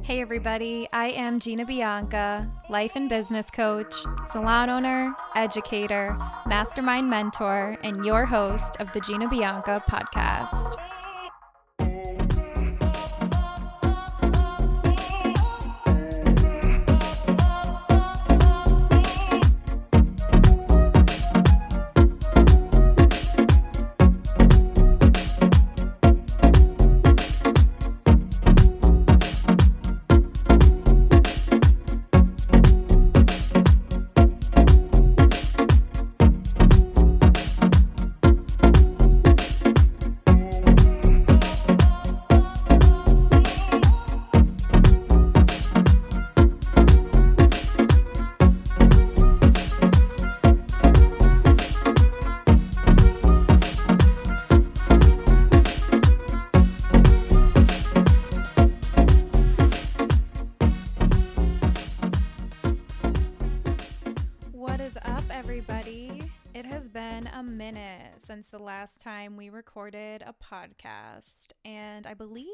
Hey everybody, I am Gina Bianca, life and business coach, salon owner, educator, mastermind mentor, and your host of the Gina Bianca Podcast. What is up, everybody? It has been a minute since the last time we recorded a podcast, and I believe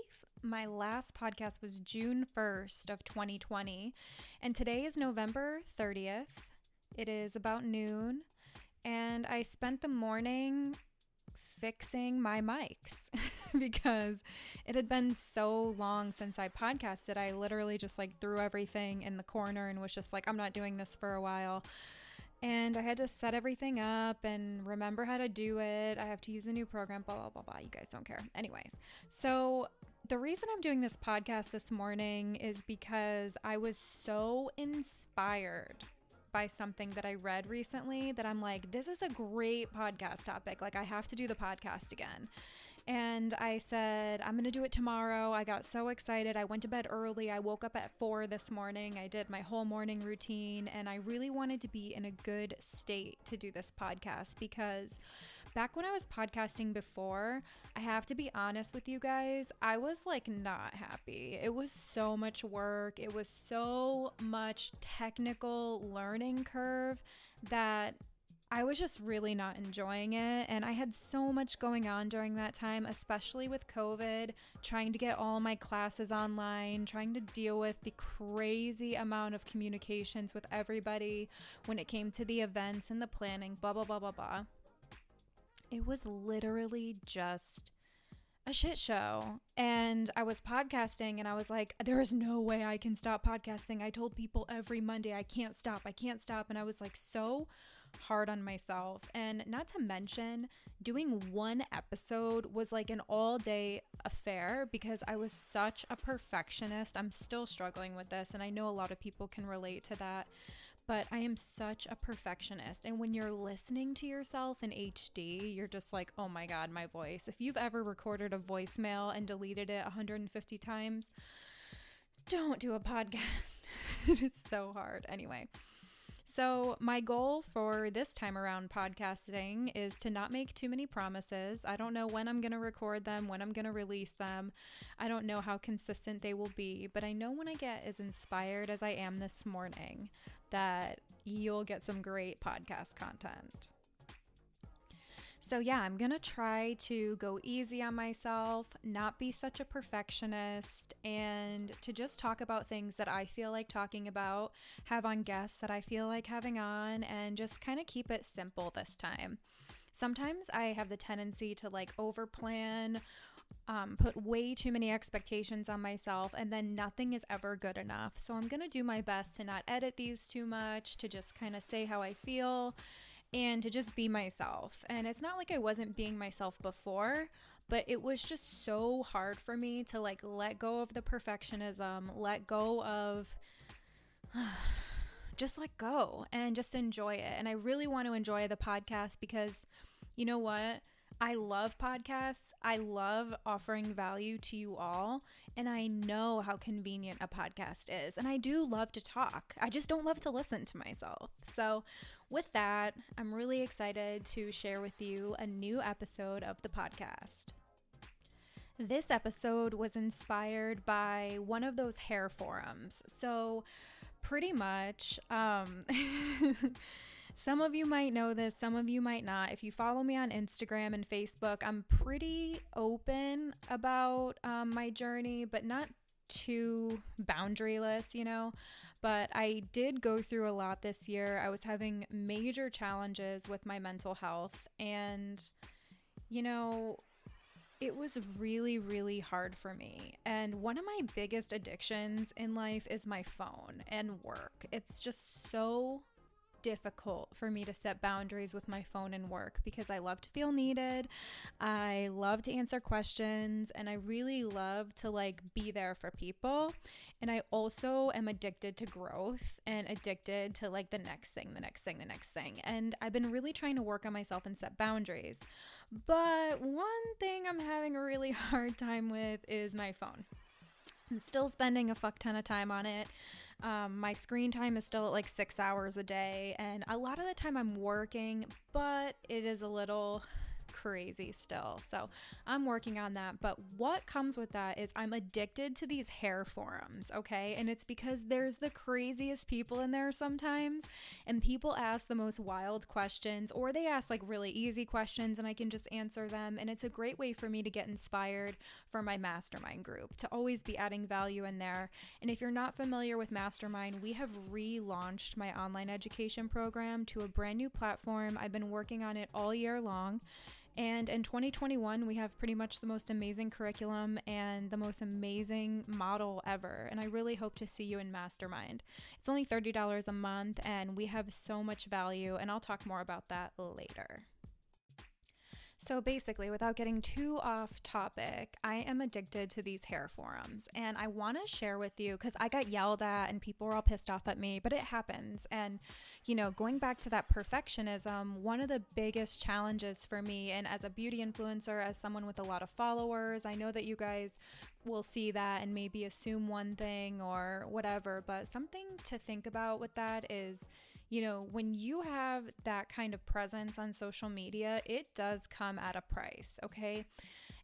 my last podcast was June 1st of 2020, and today is November 30th. It is about noon, and I spent the morning fixing my mics because it had been so long since I podcasted. I literally just threw everything in the corner and was just like, I'm not doing this for a while. And I had to set everything up and remember how to do it. I have to use a new program, blah, blah, blah, blah. You guys don't care. Anyways, so the reason I'm doing this podcast this morning is because I was so inspired by something that I read recently that I'm like, this is a great podcast topic. I have to do the podcast again. And I said, I'm going to do it tomorrow. I got so excited. I went to bed early. I woke up at 4 this morning. I did my whole morning routine, and I really wanted to be in a good state to do this podcast because back when I was podcasting before, I have to be honest with you guys, I was not happy. It was so much work. It was so much technical learning curve that I was just really not enjoying it, and I had so much going on during that time, especially with COVID, trying to get all my classes online, trying to deal with the crazy amount of communications with everybody when it came to the events and the planning, blah, blah, blah, blah, blah. It was literally just a shit show, and I was podcasting, and I was like, there is no way I can stop podcasting. I told people every Monday, I can't stop, and I was so hard on myself. And not to mention, doing one episode was an all-day affair because I was such a perfectionist. I'm still struggling with this, and I know a lot of people can relate to that, but I am such a perfectionist. And when you're listening to yourself in HD, you're just like, oh my God, my voice. If you've ever recorded a voicemail and deleted it 150 times, don't do a podcast. It is so hard. Anyway. So my goal for this time around podcasting is to not make too many promises. I don't know when I'm going to record them, when I'm going to release them. I don't know how consistent they will be, but I know when I get as inspired as I am this morning that you'll get some great podcast content. So yeah, I'm going to try to go easy on myself, not be such a perfectionist, and to just talk about things that I feel like talking about, have on guests that I feel like having on, and just kind of keep it simple this time. Sometimes I have the tendency to overplan, put way too many expectations on myself, and then nothing is ever good enough. So I'm going to do my best to not edit these too much, to just kind of say how I feel, and to just be myself. And it's not like I wasn't being myself before, but it was just so hard for me to let go of the perfectionism, let go of just let go and just enjoy it. And I really want to enjoy the podcast because you know what? I love podcasts. I love offering value to you all. And I know how convenient a podcast is. And I do love to talk. I just don't love to listen to myself. So with that, I'm really excited to share with you a new episode of the podcast. This episode was inspired by one of those hair forums. So pretty much, some of you might know this, some of you might not. If you follow me on Instagram and Facebook, I'm pretty open about my journey, but not too boundaryless, but I did go through a lot this year. I was having major challenges with my mental health, and it was really, really hard for me. And one of my biggest addictions in life is my phone and work. It's just so difficult for me to set boundaries with my phone and work because I love to feel needed. I love to answer questions, and I really love to be there for people. And I also am addicted to growth and addicted to the next thing, the next thing, the next thing. And I've been really trying to work on myself and set boundaries. But one thing I'm having a really hard time with is my phone. I'm still spending a fuck ton of time on it. My screen time is still at 6 hours a day, and a lot of the time I'm working, but it is a little crazy still. So I'm working on that. But what comes with that is I'm addicted to these hair forums, okay? And it's because there's the craziest people in there sometimes, and people ask the most wild questions, or they ask really easy questions and I can just answer them. And it's a great way for me to get inspired for my mastermind group, to always be adding value in there. And if you're not familiar with mastermind, we have relaunched my online education program to a brand new platform. I've been working on it all year long. And in 2021, we have pretty much the most amazing curriculum and the most amazing model ever. And I really hope to see you in Mastermind. It's only $30 a month, and we have so much value, and I'll talk more about that later. So basically, without getting too off topic, I am addicted to these hair forums, and I want to share with you because I got yelled at and people were all pissed off at me, but it happens. And, going back to that perfectionism, one of the biggest challenges for me, and as a beauty influencer, as someone with a lot of followers, I know that you guys will see that and maybe assume one thing or whatever, but something to think about with that is, when you have that kind of presence on social media, it does come at a price, okay?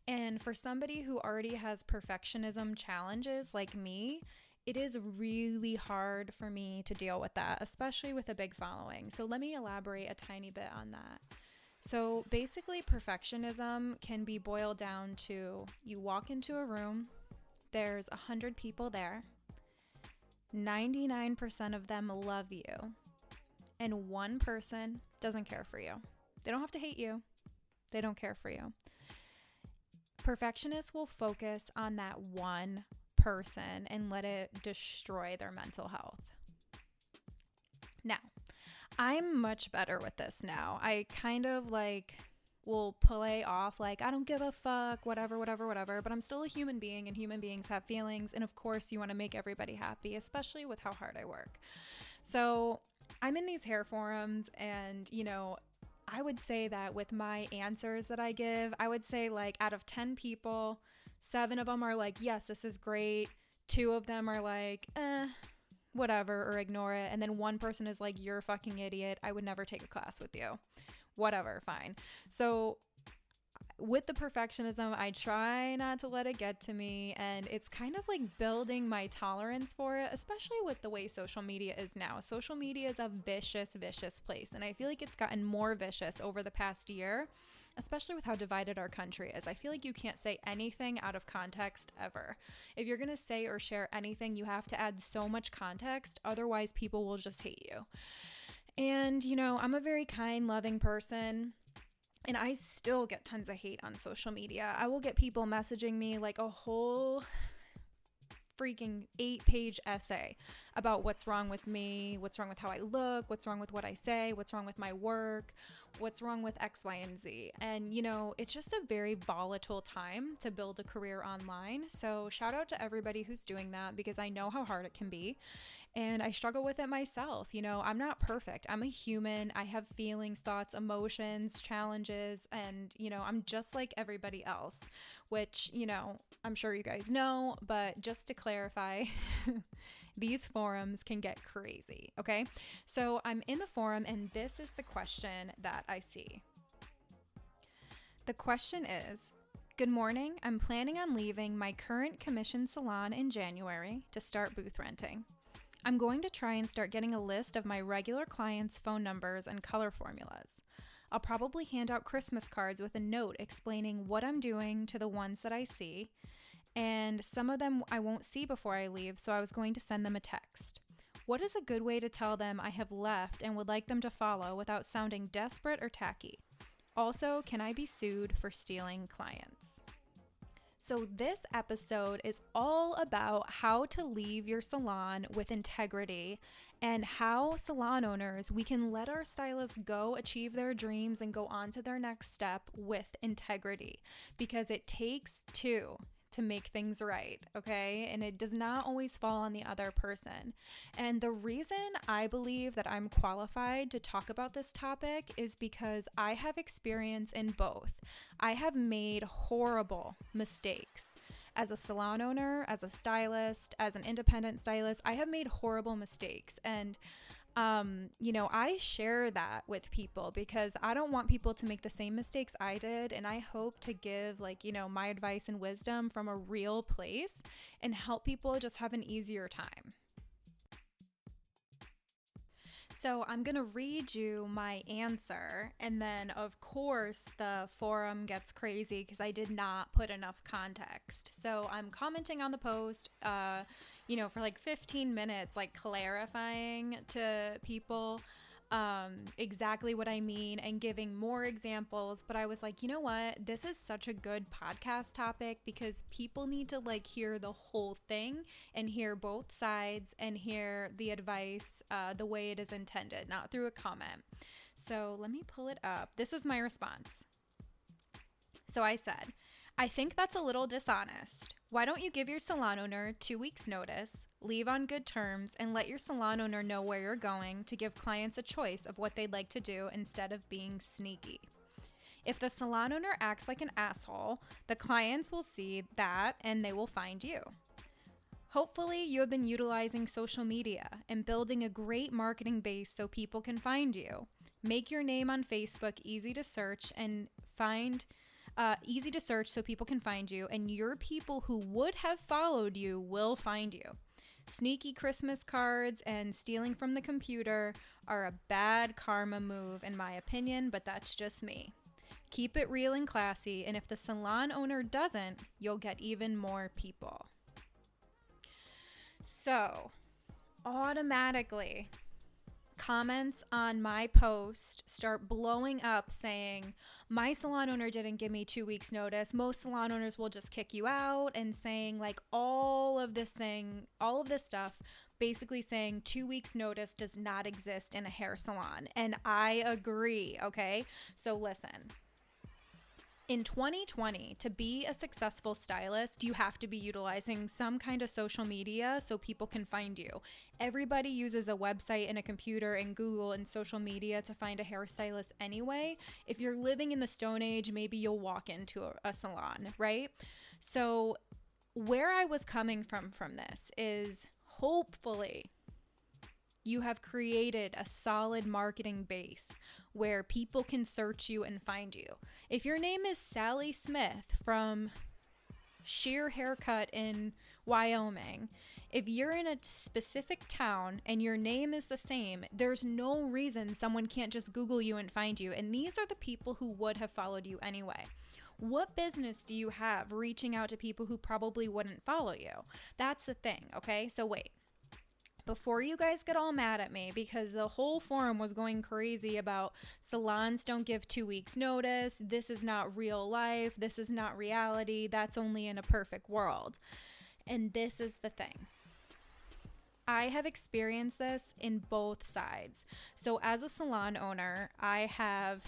And for somebody who already has perfectionism challenges like me, it is really hard for me to deal with that, especially with a big following. So let me elaborate a tiny bit on that. So basically, perfectionism can be boiled down to you walk into a room, there's 100 people there, 99% of them love you, and one person doesn't care for you. They don't have to hate you. They don't care for you. Perfectionists will focus on that one person and let it destroy their mental health. Now, I'm much better with this now. I kind of will play off I don't give a fuck, whatever, but I'm still a human being, and human beings have feelings. And of course, you want to make everybody happy, especially with how hard I work. So I'm in these hair forums, and, I would say that with my answers that I give, I would say out of 10 people, 7 of them are yes, this is great. 2 of them are whatever, or ignore it. And then one person is you're a fucking idiot. I would never take a class with you. Whatever, fine. So with the perfectionism, I try not to let it get to me, and it's kind of building my tolerance for it, especially with the way social media is now. Social media is a vicious, vicious place, and I feel it's gotten more vicious over the past year, especially with how divided our country is. I feel you can't say anything out of context ever. If you're going to say or share anything, you have to add so much context, otherwise people will just hate you. And, I'm a very kind, loving person, and I still get tons of hate on social media. I will get people messaging me a whole freaking 8-page essay about what's wrong with me, what's wrong with how I look, what's wrong with what I say, what's wrong with my work, what's wrong with X, Y, and Z. And, it's just a very volatile time to build a career online. So shout out to everybody who's doing that, because I know how hard it can be. And I struggle with it myself. I'm not perfect. I'm a human. I have feelings, thoughts, emotions, challenges, and, I'm just like everybody else, which, I'm sure you guys know, but just to clarify, these forums can get crazy, okay? So I'm in the forum, and this is the question that I see. The question is, good morning. I'm planning on leaving my current commission salon in January to start booth renting. I'm going to try and start getting a list of my regular clients' phone numbers and color formulas. I'll probably hand out Christmas cards with a note explaining what I'm doing to the ones that I see, and some of them I won't see before I leave, so I was going to send them a text. What is a good way to tell them I have left and would like them to follow without sounding desperate or tacky? Also, can I be sued for stealing clients? So this episode is all about how to leave your salon with integrity and how salon owners, we can let our stylists go achieve their dreams and go on to their next step with integrity, because it takes two to make things right, okay? And it does not always fall on the other person. And the reason I believe that I'm qualified to talk about this topic is because I have experience in both. I have made horrible mistakes. As a salon owner, as a stylist, as an independent stylist, I have made horrible mistakes. And I share that with people because I don't want people to make the same mistakes I did. And I hope to give my advice and wisdom from a real place and help people just have an easier time. So I'm going to read you my answer, and then of course the forum gets crazy because I did not put enough context. So I'm commenting on the post, for like 15 minutes, like clarifying to people exactly what I mean and giving more examples. But I was like, you know what? This is such a good podcast topic because people need to hear the whole thing and hear both sides and hear the advice the way it is intended, not through a comment. So let me pull it up. This is my response. So I said, I think that's a little dishonest. Why don't you give your salon owner 2 weeks notice, leave on good terms, and let your salon owner know where you're going to give clients a choice of what they'd like to do instead of being sneaky? If the salon owner acts like an asshole, the clients will see that and they will find you. Hopefully, you have been utilizing social media and building a great marketing base so people can find you. Make your name on Facebook easy to search so people can find you, and your people who would have followed you will find you. Sneaky Christmas cards and stealing from the computer are a bad karma move in my opinion, but that's just me. Keep it real and classy, and if the salon owner doesn't, you'll get even more people. So, automatically, comments on my post start blowing up saying, my salon owner didn't give me 2 weeks notice. Most salon owners will just kick you out, and saying all of this stuff, basically saying 2 weeks notice does not exist in a hair salon. And I agree, okay? So listen. In 2020, to be a successful stylist, you have to be utilizing some kind of social media so people can find you. Everybody uses a website and a computer and Google and social media to find a hairstylist anyway. If you're living in the Stone Age, maybe you'll walk into a salon, right? So where I was coming from this is hopefully you have created a solid marketing base where people can search you and find you. If your name is Sally Smith from Sheer Haircut in Wyoming, if you're in a specific town and your name is the same, there's no reason someone can't just Google you and find you. And these are the people who would have followed you anyway. What business do you have reaching out to people who probably wouldn't follow you? That's the thing, okay? So wait. Before you guys get all mad at me, because the whole forum was going crazy about salons don't give 2 weeks notice, this is not real life, this is not reality, that's only in a perfect world. And this is the thing. I have experienced this in both sides. So as a salon owner, I have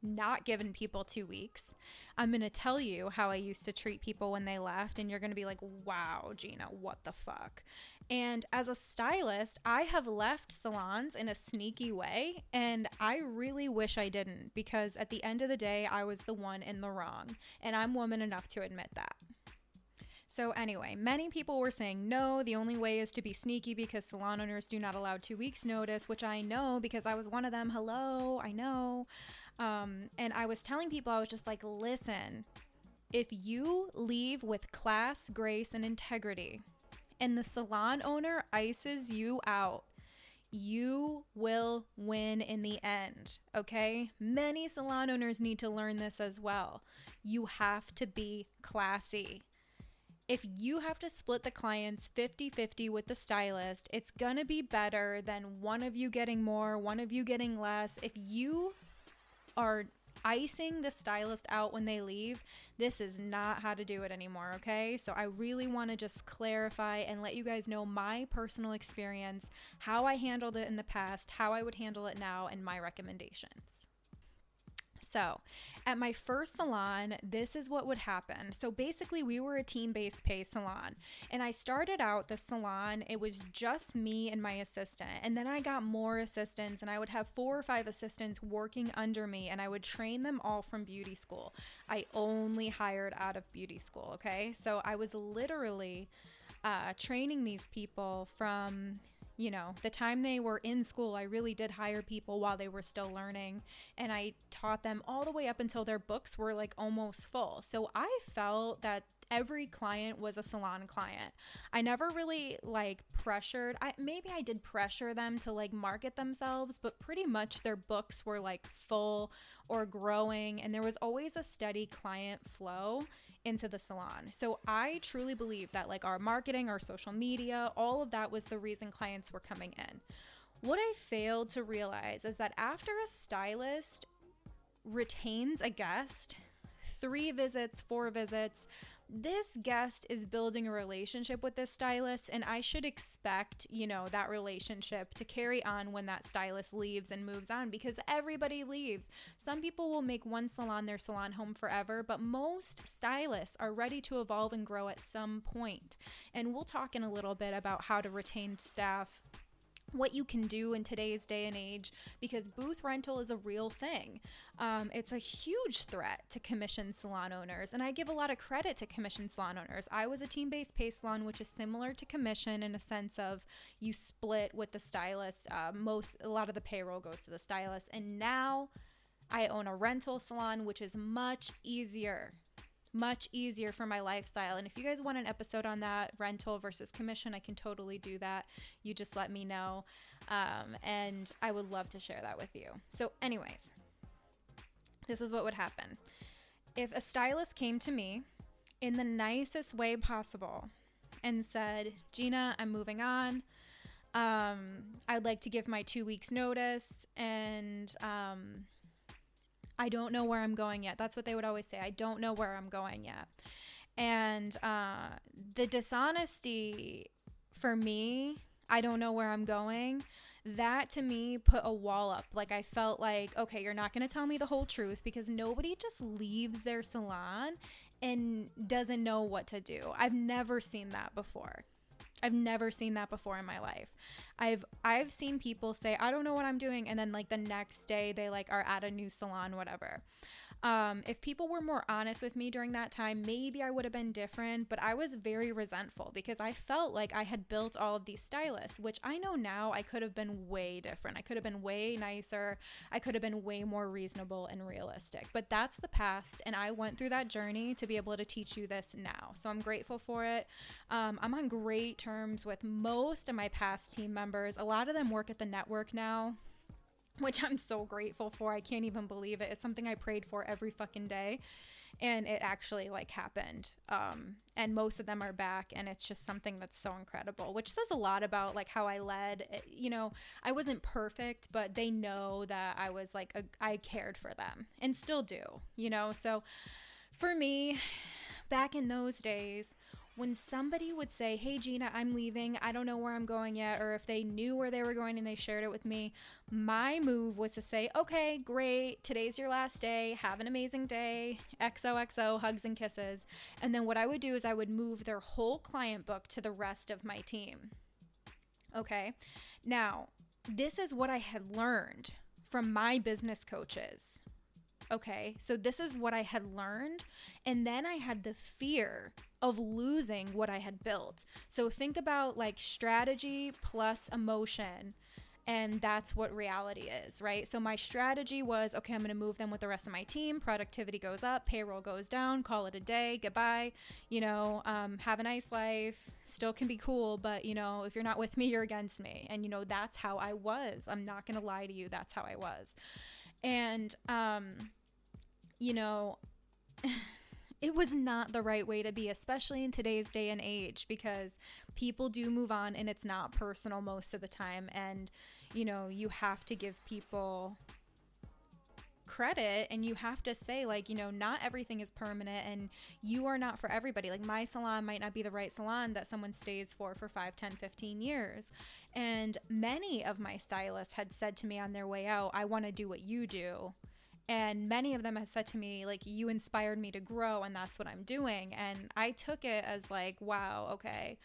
not given people 2 weeks. I'm going to tell you how I used to treat people when they left, and you're going to be like, wow, Gina, what the fuck? And as a stylist, I have left salons in a sneaky way, and I really wish I didn't, because at the end of the day, I was the one in the wrong, and I'm woman enough to admit that. So anyway, many people were saying, no, the only way is to be sneaky because salon owners do not allow 2 weeks notice, which I know because I was one of them. Hello, I know. And I was telling people, I was just like, listen, if you leave with class, grace, and integrity, and the salon owner ices you out, you will win in the end, okay? Many salon owners need to learn this as well. You have to be classy. if you have to split the clients 50-50 with the stylist, it's going to be better than one of you getting more, one of you getting less. If you are icing the stylist out when they leave, this is not how to do it anymore, okay? So I really want to just clarify and let you guys know my personal experience, how I handled it in the past, how I would handle it now, and my recommendations. So at my first salon, this is what would happen. So basically we were a team-based pay salon, and I started out the salon, it was just me and my assistant. And then I got more assistants, and I would have 4 or 5 assistants working under me, and I would train them all from beauty school. I only hired out of beauty school. Okay. So I was literally training these people from the time they were in school. I really did hire people while they were still learning, and I taught them all the way up until their books were like almost full. So I felt that every client was a salon client. I never really like pressured. Maybe I did pressure them to like market themselves, but pretty much their books were like full or growing, and there was always a steady client flow into the salon. So I truly believe that like our marketing, our social media, all of that was the reason clients were coming in. What I failed to realize is that after a stylist retains a guest, 3 visits, 4 visits, this guest is building a relationship with this stylist, and I should expect, that relationship to carry on when that stylist leaves and moves on, because everybody leaves. Some people will make one salon their salon home forever, but most stylists are ready to evolve and grow at some point. And we'll talk in a little bit about how to retain staff, what you can do in today's day and age, because booth rental is a real thing. It's a huge threat to commission salon owners, and I give a lot of credit to commission salon owners. I was a team-based pay salon, which is similar to commission in a sense of you split with the stylist. A lot of the payroll goes to the stylist, and now I own a rental salon, which is much easier for my lifestyle. And if you guys want an episode on that, rental versus commission, I can totally do that. You just let me know. And I would love to share that with you. So anyways, this is what would happen. If a stylist came to me in the nicest way possible and said, Gina, I'm moving on. I'd like to give my 2 weeks notice, and I don't know where I'm going yet. That's what they would always say. I don't know where I'm going yet. And the dishonesty for me, I don't know where I'm going, that to me put a wall up. Like I felt like, okay, you're not going to tell me the whole truth, because nobody just leaves their salon and doesn't know what to do. I've never seen that before. I've never seen that before in my life. I've seen people say, I don't know what I'm doing, and then like the next day they like are at a new salon, whatever. If people were more honest with me during that time, maybe I would have been different, but I was very resentful because I felt like I had built all of these stylists, which I know now I could have been way different. I could have been way nicer. I could have been way more reasonable and realistic, but that's the past. And I went through that journey to be able to teach you this now. So I'm grateful for it. I'm on great terms with most of my past team members. A lot of them work at the network now, which I'm so grateful for. I can't even believe it. It's something I prayed for every fucking day, and it actually like happened. And most of them are back, and it's just something that's so incredible, which says a lot about like how I led. I wasn't perfect, but they know that I was like, I cared for them and still do, So for me, back in those days, when somebody would say, hey, Gina, I'm leaving, I don't know where I'm going yet, or if they knew where they were going and they shared it with me, my move was to say, okay, great, today's your last day, have an amazing day, XOXO, hugs and kisses. And then what I would do is I would move their whole client book to the rest of my team. Okay, now, this is what I had learned from my business coaches. Okay, so this is what I had learned, and then I had the fear of losing what I had built. So think about like strategy plus emotion, and that's what reality is, right? So my strategy was, okay, I'm going to move them with the rest of my team. Productivity goes up, payroll goes down, call it a day, goodbye, have a nice life, still can be cool, but if you're not with me, you're against me. And that's how I was. I'm not going to lie to you. That's how I was. And, it was not the right way to be, especially in today's day and age, because people do move on and it's not personal most of the time. And, you know, you have to give people credit and you have to say, like, you know, not everything is permanent and you are not for everybody. Like, my salon might not be the right salon that someone stays for 5, 10, 15 years. And many of my stylists had said to me on their way out, I want to do what you do. And many of them have said to me, like, you inspired me to grow and that's what I'm doing. And I took it as like, wow, okay,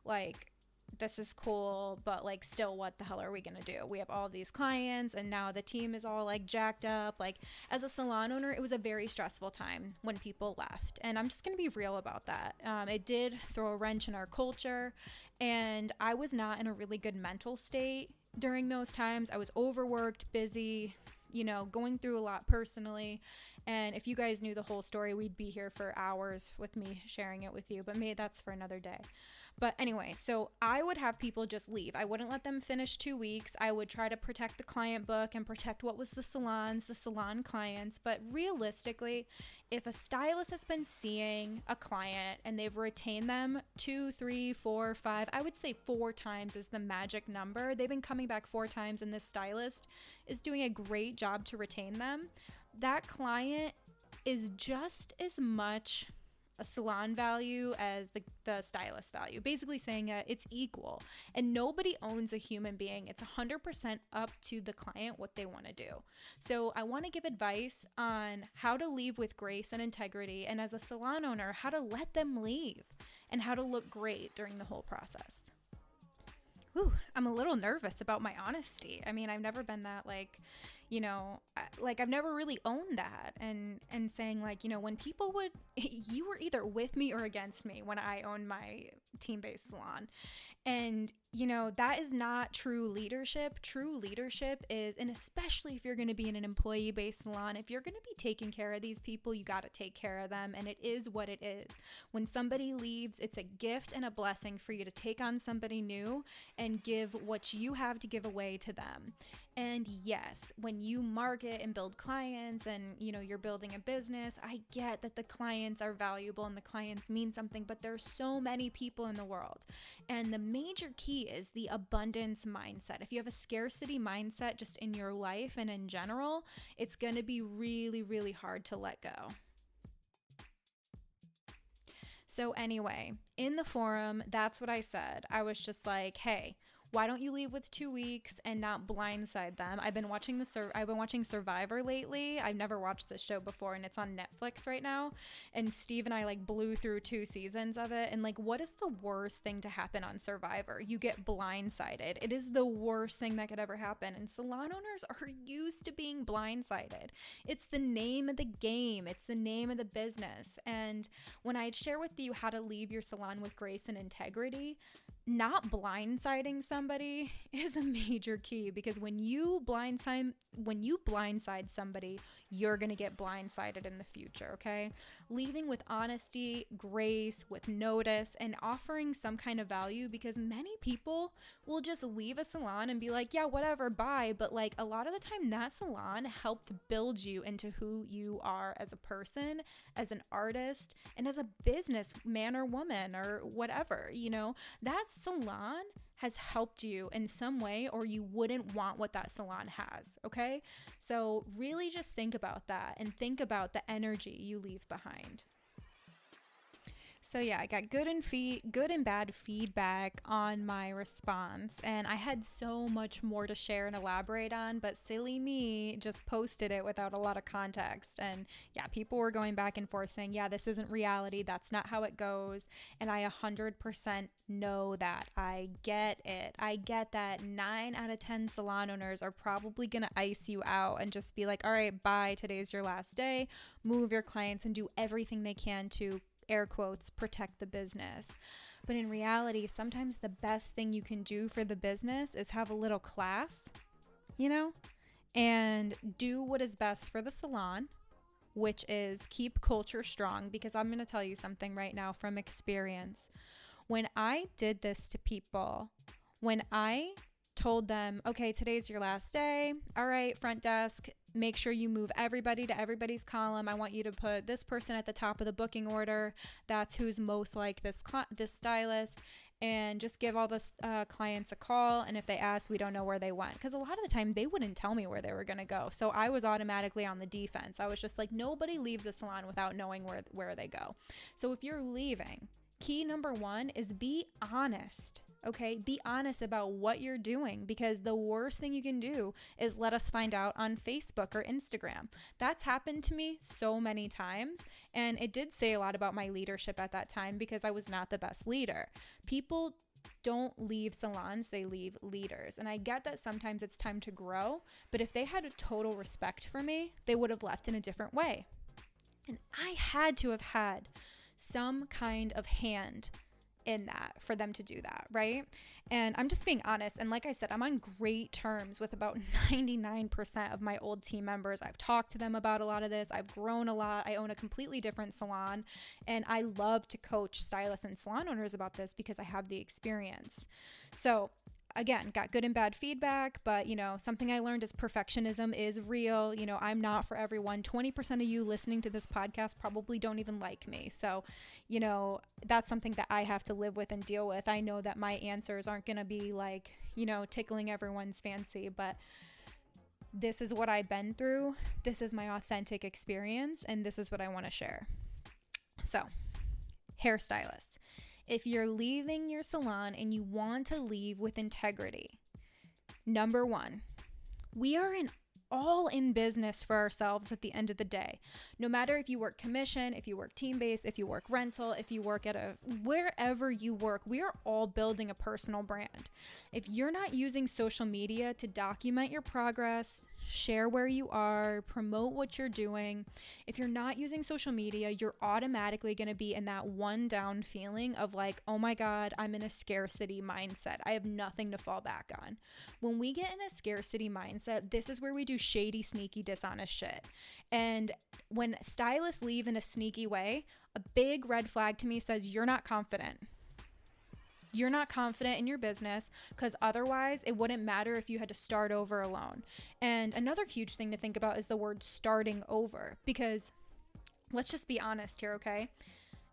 like, this is cool, but like, still, what the hell are we gonna do? We have all these clients and now the team is all like jacked up. Like, as a salon owner, it was a very stressful time when people left, and I'm just gonna be real about that. It did throw a wrench in our culture, and I was not in a really good mental state during those times. I was overworked, busy, you know, going through a lot personally. And if you guys knew the whole story, we'd be here for hours with me sharing it with you, but maybe that's for another day. But anyway, so I would have people just leave. I wouldn't let them finish 2 weeks. I would try to protect the client book and protect what was the salon clients. But realistically, if a stylist has been seeing a client and they've retained them 2, 3, 4, 5, I would say 4 times is the magic number. They've been coming back 4 times and this stylist is doing a great job to retain them. That client is just as much a salon value as the stylist value, basically saying that it's equal, and nobody owns a human being. It's 100% up to the client what they want to do. So I want to give advice on how to leave with grace and integrity, and as a salon owner, how to let them leave and how to look great during the whole process. Whew, I'm a little nervous about my honesty. I mean, I've never been that, like, you know, like, I've never really owned that and saying, like, you know, when people would, you were either with me or against me when I owned my team-based salon. And, you know, that is not true leadership. True leadership is, and especially if you're going to be in an employee-based salon, if you're going to be taking care of these people, you got to take care of them. And it is what it is. When somebody leaves, it's a gift and a blessing for you to take on somebody new and give what you have to give away to them. And yes, when you market and build clients and, you know, you're building a business, I get that the clients are valuable and the clients mean something, but there's so many people in the world. And the major key is the abundance mindset. If you have a scarcity mindset just in your life and in general, it's going to be really, really hard to let go. So anyway, in the forum, that's what I said. I was just like, hey, why don't you leave with 2 weeks and not blindside them? I've been watching Survivor lately. I've never watched this show before, and it's on Netflix right now. And Steve and I like blew through 2 seasons of it. And like, what is the worst thing to happen on Survivor? You get blindsided. It is the worst thing that could ever happen. And salon owners are used to being blindsided. It's the name of the game. It's the name of the business. And when I share with you how to leave your salon with grace and integrity, not blindsiding somebody is a major key, because when you blindside somebody, you're going to get blindsided in the future, okay? Leaving with honesty, grace, with notice, and offering some kind of value, because many people will just leave a salon and be like, yeah, whatever, bye. But like, a lot of the time that salon helped build you into who you are as a person, as an artist, and as a business man or woman or whatever, you know, that salon has helped you in some way, or you wouldn't want what that salon has, okay? So really just think about that and think about the energy you leave behind. So yeah, I got good and bad feedback on my response, and I had so much more to share and elaborate on, but silly me just posted it without a lot of context. And yeah, people were going back and forth saying, yeah, this isn't reality. That's not how it goes. And I 100% know that. I get it. I get that 9 out of 10 salon owners are probably going to ice you out and just be like, all right, bye. Today's your last day. Move your clients and do everything they can to, air quotes, protect the business. But in reality, sometimes the best thing you can do for the business is have a little class, you know, and do what is best for the salon, which is keep culture strong. Because I'm going to tell you something right now from experience. When I did this to people, when I told them, okay, today's your last day. All right, front desk, make sure you move everybody to everybody's column. I want you to put this person at the top of the booking order. That's who's most like this stylist. And just give all the clients a call. And if they ask, we don't know where they went. Because a lot of the time they wouldn't tell me where they were going to go. So I was automatically on the defense. I was just like, nobody leaves a salon without knowing where they go. So if you're leaving, key number one is be honest. Okay, be honest about what you're doing, because the worst thing you can do is let us find out on Facebook or Instagram. That's happened to me so many times, and it did say a lot about my leadership at that time because I was not the best leader. People don't leave salons, they leave leaders. And I get that sometimes it's time to grow, but if they had a total respect for me, they would have left in a different way. And I had to have had some kind of hand in that for them to do that, right? And I'm just being honest. And like I said, I'm on great terms with about 99% of my old team members. I've talked to them about a lot of this. I've grown a lot. I own a completely different salon, and I love to coach stylists and salon owners about this because I have the experience. So again, got good and bad feedback, but something I learned is perfectionism is real. I'm not for everyone. 20% of you listening to this podcast probably don't even like me. So, that's something that I have to live with and deal with. I know that my answers aren't going to be like, tickling everyone's fancy, but this is what I've been through. This is my authentic experience, and this is what I want to share. So, hairstylists. If you're leaving your salon and you want to leave with integrity, number one, we are all in business for ourselves at the end of the day. No matter if you work commission, if you work team-based, if you work rental, if you work wherever you work, we are all building a personal brand. If you're not using social media to document your progress, share where you are, promote what you're doing, if you're not using social media, you're automatically going to be in that one down feeling of like, oh my God, I'm in a scarcity mindset. I have nothing to fall back on. When we get in a scarcity mindset, this is where we do shady, sneaky, dishonest shit. And when stylists leave in a sneaky way, a big red flag to me says you're not confident. You're not confident in your business, because otherwise it wouldn't matter if you had to start over alone. And another huge thing to think about is the word starting over, because let's just be honest here, okay?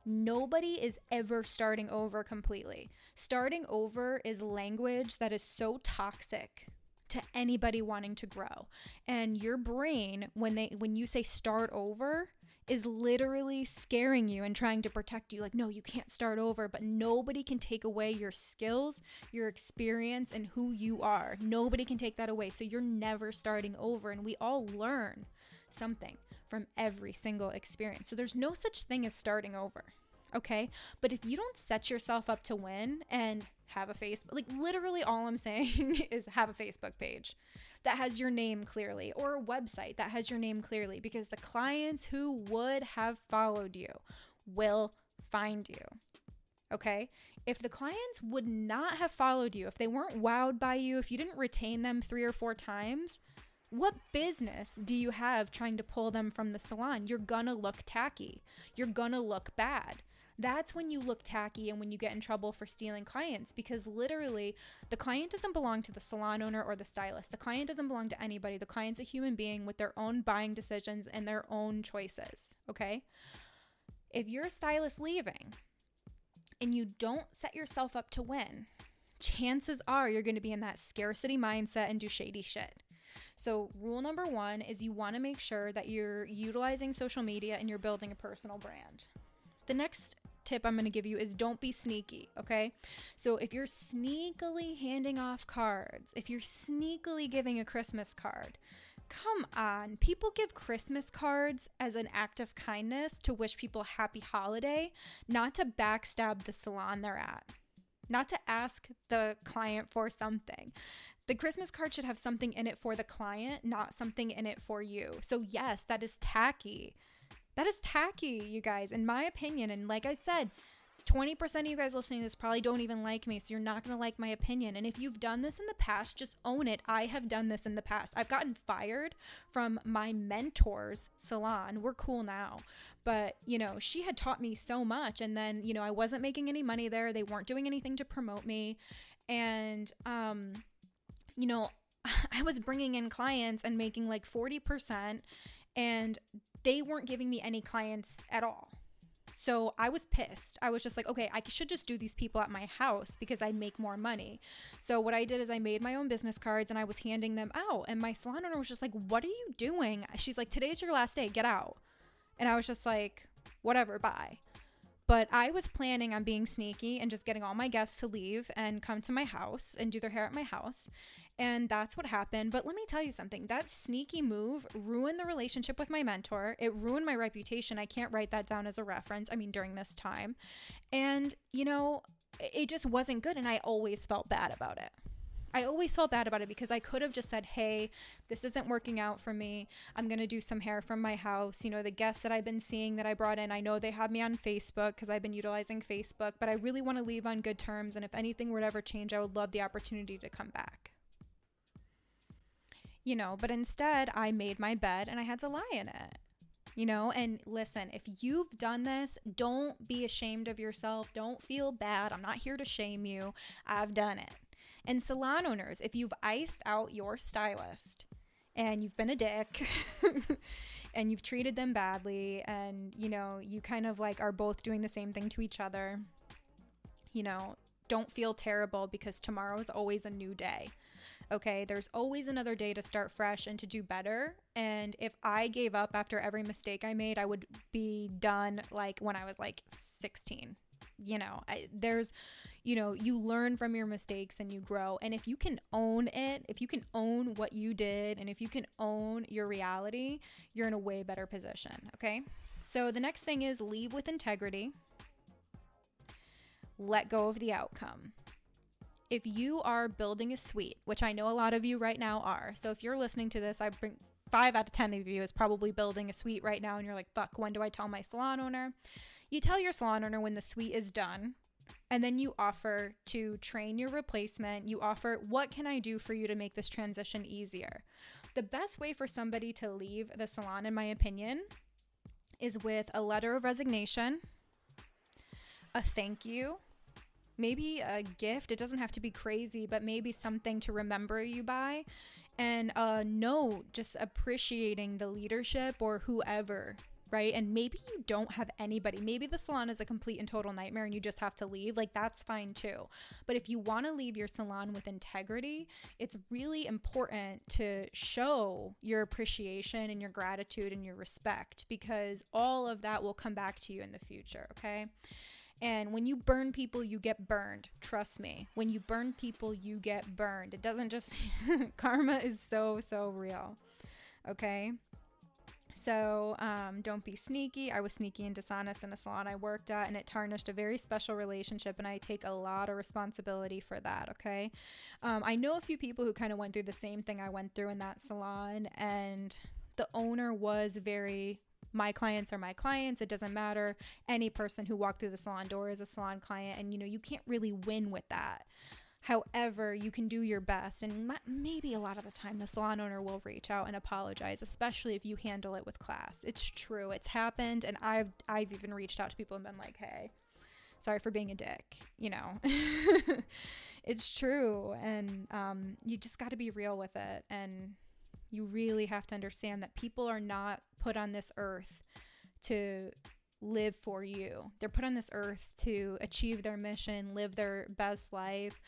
Nobody is ever starting over completely. Starting over is language that is so toxic to anybody wanting to grow. And your brain, when you say start over, is literally scaring you and trying to protect you. Like, no, you can't start over, but nobody can take away your skills, your experience, and who you are. Nobody can take that away. So you're never starting over. And we all learn something from every single experience. So there's no such thing as starting over. Okay. But if you don't set yourself up to win and have a Facebook, like literally all I'm saying is have a Facebook page that has your name clearly, or a website that has your name clearly, because the clients who would have followed you will find you. Okay. If the clients would not have followed you, if they weren't wowed by you, if you didn't retain them 3 or 4 times, what business do you have trying to pull them from the salon? You're gonna look tacky. You're gonna look bad. That's when you look tacky and when you get in trouble for stealing clients, because literally the client doesn't belong to the salon owner or the stylist. The client doesn't belong to anybody. The client's a human being with their own buying decisions and their own choices. Okay. If you're a stylist leaving and you don't set yourself up to win, chances are you're going to be in that scarcity mindset and do shady shit. So rule number 1 is you want to make sure that you're utilizing social media and you're building a personal brand. The next tip I'm going to give you is don't be sneaky, okay? So if you're sneakily handing off cards, if you're sneakily giving a Christmas card, come on. People give Christmas cards as an act of kindness to wish people happy holiday, not to backstab the salon they're at, not to ask the client for something. The Christmas card should have something in it for the client, not something in it for you. So yes, that is tacky. That is tacky, you guys, in my opinion. And like I said, 20% of you guys listening to this probably don't even like me, so you're not going to like my opinion. And if you've done this in the past, just own it. I have done this in the past. I've gotten fired from my mentor's salon. We're cool now. But, she had taught me so much. And then, I wasn't making any money there. They weren't doing anything to promote me. And, I was bringing in clients and making like 40%, and they weren't giving me any clients at all. So I was pissed. I was just like, okay, I should just do these people at my house because I'd make more money. So what I did is I made my own business cards and I was handing them out. And my salon owner was just like, what are you doing? She's like, today's your last day, get out. And I was just like, whatever, bye. But I was planning on being sneaky and just getting all my guests to leave and come to my house and do their hair at my house. And that's what happened. But let me tell you something. That sneaky move ruined the relationship with my mentor. It ruined my reputation. I can't write that down as a reference. I mean, during this time. And, it just wasn't good. And I always felt bad about it. Because I could have just said, hey, this isn't working out for me. I'm going to do some hair from my house. The guests that I've been seeing that I brought in, I know they have me on Facebook because I've been utilizing Facebook, but I really want to leave on good terms. And if anything would ever change, I would love the opportunity to come back. But instead I made my bed and I had to lie in it. And listen, if you've done this, don't be ashamed of yourself. Don't feel bad. I'm not here to shame you. I've done it. And salon owners, if you've iced out your stylist and you've been a dick and you've treated them badly and, you kind of like are both doing the same thing to each other, don't feel terrible because tomorrow is always a new day. Okay, there's always another day to start fresh and to do better. And if I gave up after every mistake I made, I would be done like when I was like 16. You learn from your mistakes and you grow. And if you can own it, if you can own what you did, and if you can own your reality, you're in a way better position. Okay, so the next thing is leave with integrity. Let go of the outcome. If you are building a suite, which I know a lot of you right now are, so if you're listening to this, I bring 5 out of 10 of you is probably building a suite right now, and you're like, fuck, when do I tell my salon owner? You tell your salon owner when the suite is done, and then you offer to train your replacement. You offer, what can I do for you to make this transition easier? The best way for somebody to leave the salon, in my opinion, is with a letter of resignation, a thank you, maybe a gift. It doesn't have to be crazy, but maybe something to remember you by, and a note just appreciating the leadership or whoever, right? And maybe you don't have anybody. Maybe the salon is a complete and total nightmare and you just have to leave. Like, that's fine too. But if you want to leave your salon with integrity, it's really important to show your appreciation and your gratitude and your respect, because all of that will come back to you in the future, okay? And when you burn people, you get burned. Trust me. When you burn people, you get burned. It doesn't just, karma is so, so real. Okay. So, don't be sneaky. I was sneaky and dishonest in a salon I worked at, and it tarnished a very special relationship, and I take a lot of responsibility for that. Okay. I know a few people who kind of went through the same thing I went through in that salon, and the owner was very, my clients are my clients. It doesn't matter. Any person who walked through the salon door is a salon client. And, you can't really win with that. However, you can do your best. And maybe a lot of the time the salon owner will reach out and apologize, especially if you handle it with class. It's true. It's happened. And I've even reached out to people and been like, hey, sorry for being a dick. It's true. And you just got to be real with it. And you really have to understand that people are not put on this earth to live for you. They're put on this earth to achieve their mission, live their best life,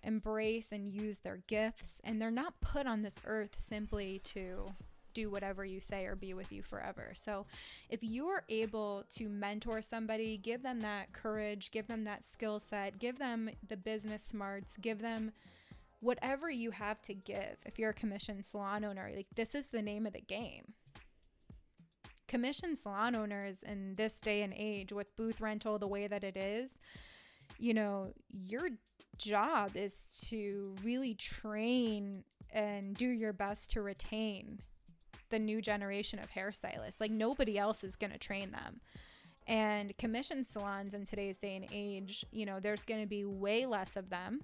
embrace and use their gifts. And they're not put on this earth simply to do whatever you say or be with you forever. So if you are able to mentor somebody, give them that courage, give them that skill set, give them the business smarts, give them whatever you have to give. If you're a commission salon owner, like, this is the name of the game. Commission salon owners in this day and age, with booth rental the way that it is, your job is to really train and do your best to retain the new generation of hairstylists. Like, nobody else is going to train them. And commission salons in today's day and age, there's going to be way less of them.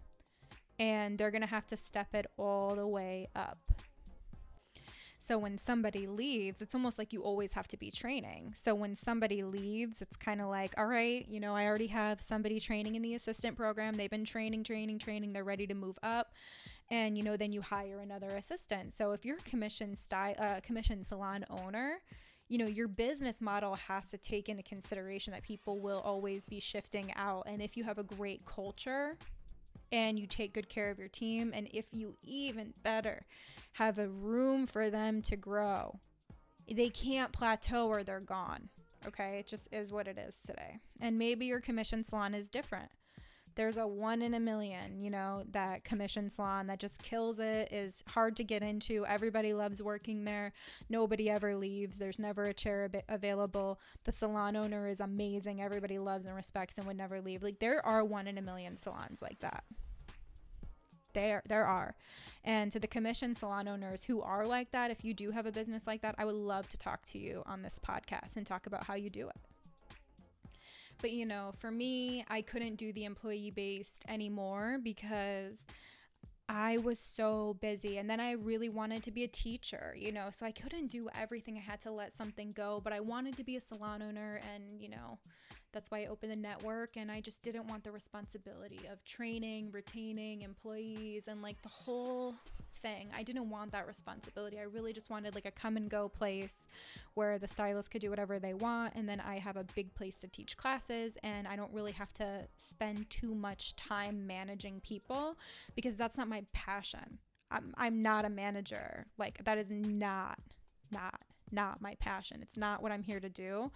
And they're going to have to step it all the way up. So when somebody leaves, it's almost like you always have to be training. So when somebody leaves, it's kind of like, all right, I already have somebody training in the assistant program. They've been training. They're ready to move up. And, then you hire another assistant. So if you're a commission salon owner, your business model has to take into consideration that people will always be shifting out. And if you have a great culture and you take good care of your team, and if you even better have a room for them to grow, they can't plateau or they're gone. Okay. It just is what it is today. And maybe your commission salon is different. There's a 1 in a million, that commission salon that just kills it, is hard to get into. Everybody loves working there. Nobody ever leaves. There's never a chair available. The salon owner is amazing. Everybody loves and respects and would never leave. Like, there are 1 in a million salons like that. There are. And to the commission salon owners who are like that, if you do have a business like that, I would love to talk to you on this podcast and talk about how you do it. But, for me, I couldn't do the employee-based anymore because I was so busy. And then I really wanted to be a teacher, so I couldn't do everything. I had to let something go, but I wanted to be a salon owner, and, that's why I opened the network. And I just didn't want the responsibility of training, retaining employees, and like the whole thing. I didn't want that responsibility. I really just wanted like a come and go place where the stylist could do whatever they want, and then I have a big place to teach classes, and I don't really have to spend too much time managing people, because that's not my passion. I'm not a manager. Like, that is not my passion. It's not what I'm here to do.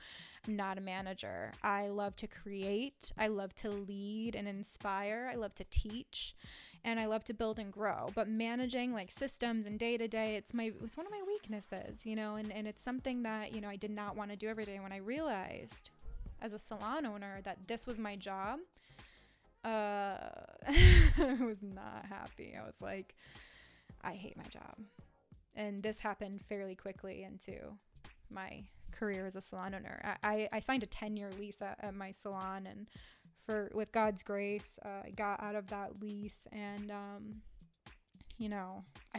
I'm not a manager. I love to create. I love to lead and inspire. I love to teach, and I love to build and grow. But managing like systems and day to day, it's one of my weaknesses, and it's something that, I did not want to do every day. When I realized as a salon owner that this was my job, I was not happy. I was like, I hate my job. And this happened fairly quickly into my career as a salon owner. I signed a 10-year lease at my salon, and with God's grace, I got out of that lease, and I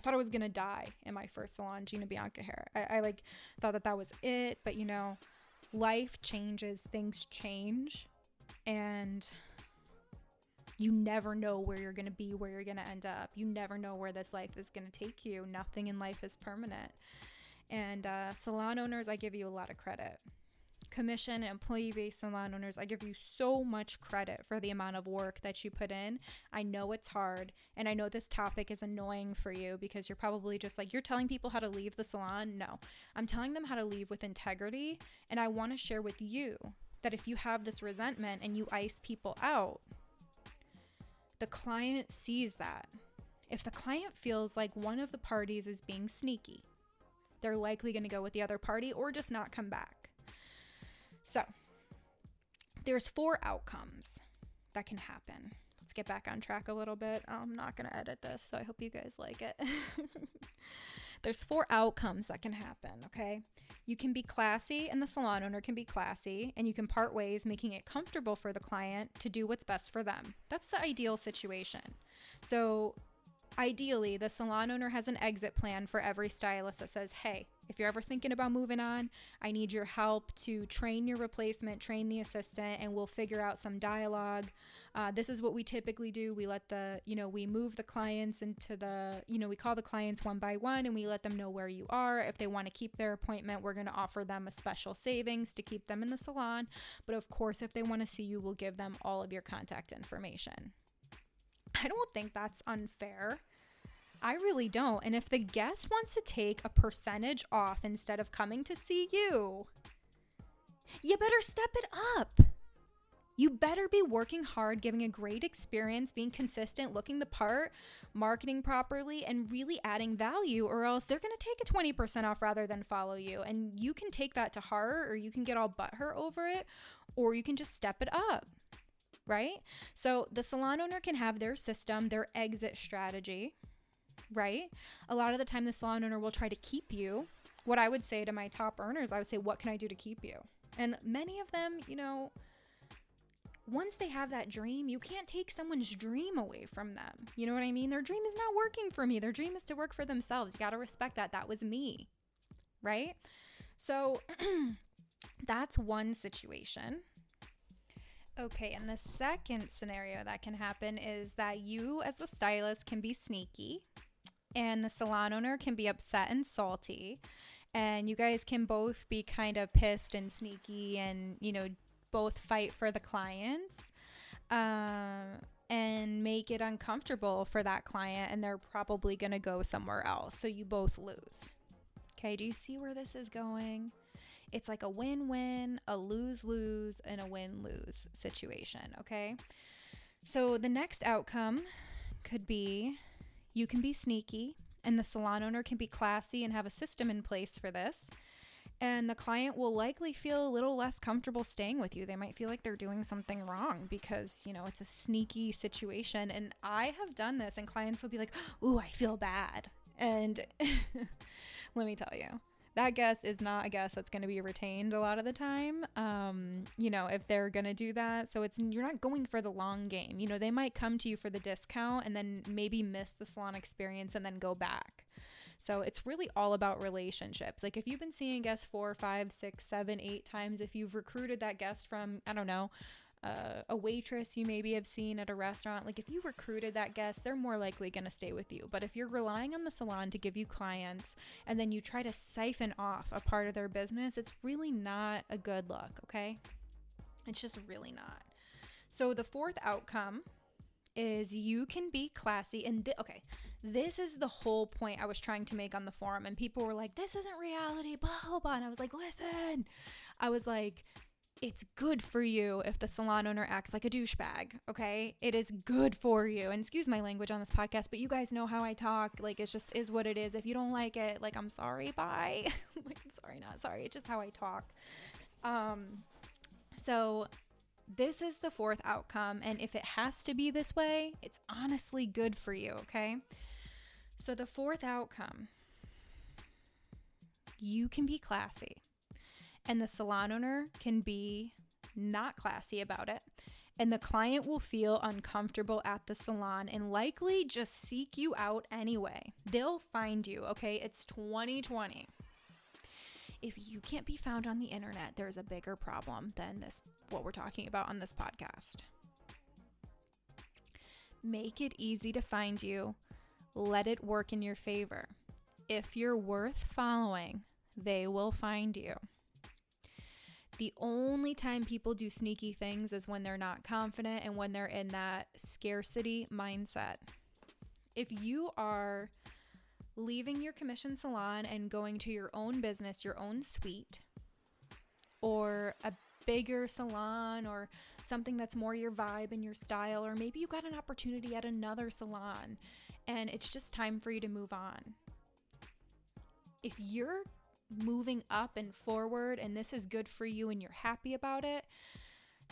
thought I was gonna die in my first salon, Gina Bianca hair. I thought that was it, but life changes, things change, and you never know where you're going to be, where you're going to end up. You never know where this life is going to take you. Nothing in life is permanent. And salon owners, I give you a lot of credit. Commission and employee-based salon owners, I give you so much credit for the amount of work that you put in. I know it's hard, and I know this topic is annoying for you, because you're probably just like, you're telling people how to leave the salon. No, I'm telling them how to leave with integrity. And I want to share with you that if you have this resentment and you ice people out, the client sees that. If the client feels like one of the parties is being sneaky, they're likely going to go with the other party or just not come back. So there's 4 outcomes that can happen. Let's get back on track a little bit. I'm not going to edit this, so I hope you guys like it. There's 4 outcomes that can happen, okay? You can be classy, and the salon owner can be classy, and you can part ways, making it comfortable for the client to do what's best for them. That's the ideal situation. So ideally, the salon owner has an exit plan for every stylist that says, hey, if you're ever thinking about moving on, I need your help to train your replacement, train the assistant, and we'll figure out some dialogue. This is what we typically do. We let we move the clients into we call the clients one by one, and we let them know where you are. If they want to keep their appointment, we're going to offer them a special savings to keep them in the salon. But of course, if they want to see you, we'll give them all of your contact information. I don't think that's unfair. I really don't. And if the guest wants to take a percentage off instead of coming to see you, you better step it up. You better be working hard, giving a great experience, being consistent, looking the part, marketing properly, and really adding value, or else they're going to take a 20% off rather than follow you. And you can take that to heart, or you can get all butthurt over it, or you can just step it up, right? So the salon owner can have their system, their exit strategy, right? A lot of the time the salon owner will try to keep you. What I would say to my top earners, I would say, what can I do to keep you? And many of them, once they have that dream, you can't take someone's dream away from them. You know what I mean? Their dream is not working for me. Their dream is to work for themselves. You got to respect that. That was me, right? So that's one situation. Okay, and the second scenario that can happen is that you as a stylist can be sneaky and the salon owner can be upset and salty, and you guys can both be kind of pissed and sneaky and, both fight for the clients, and make it uncomfortable for that client, and they're probably going to go somewhere else. So you both lose. Okay, do you see where this is going? It's like a win-win, a lose-lose, and a win-lose situation, okay? So the next outcome could be you can be sneaky, and the salon owner can be classy and have a system in place for this. And the client will likely feel a little less comfortable staying with you. They might feel like they're doing something wrong because, it's a sneaky situation. And I have done this, and clients will be like, ooh, I feel bad. And let me tell you, that guest is not a guest that's going to be retained a lot of the time, if they're going to do that. So you're not going for the long game. They might come to you for the discount and then maybe miss the salon experience and then go back. So it's really all about relationships. Like if you've been seeing a guest 4, 5, 6, 7, 8 times, if you've recruited that guest from, I don't know, a waitress you maybe have seen at a restaurant, like if you recruited that guest, they're more likely going to stay with you. But if you're relying on the salon to give you clients and then you try to siphon off a part of their business, it's really not a good look, okay? It's just really not. So the fourth outcome is you can be classy. And this is the whole point I was trying to make on the forum. And people were like, this isn't reality, blah, blah, blah. And I was like, listen, it's good for you if the salon owner acts like a douchebag, okay? It is good for you. And excuse my language on this podcast, but you guys know how I talk. Like, it just is what it is. If you don't like it, like, I'm sorry, bye. Like, I'm sorry, not sorry. It's just how I talk. So this is the fourth outcome. And if it has to be this way, it's honestly good for you, okay? So the fourth outcome, you can be classy. And the salon owner can be not classy about it. And the client will feel uncomfortable at the salon and likely just seek you out anyway. They'll find you, okay? It's 2020. If you can't be found on the internet, there's a bigger problem than what we're talking about on this podcast. Make it easy to find you. Let it work in your favor. If you're worth following, they will find you. The only time people do sneaky things is when they're not confident and when they're in that scarcity mindset. If you are leaving your commission salon and going to your own business, your own suite, or a bigger salon or something that's more your vibe and your style, or maybe you got an opportunity at another salon and it's just time for you to move on. If you're moving up and forward and this is good for you and you're happy about it,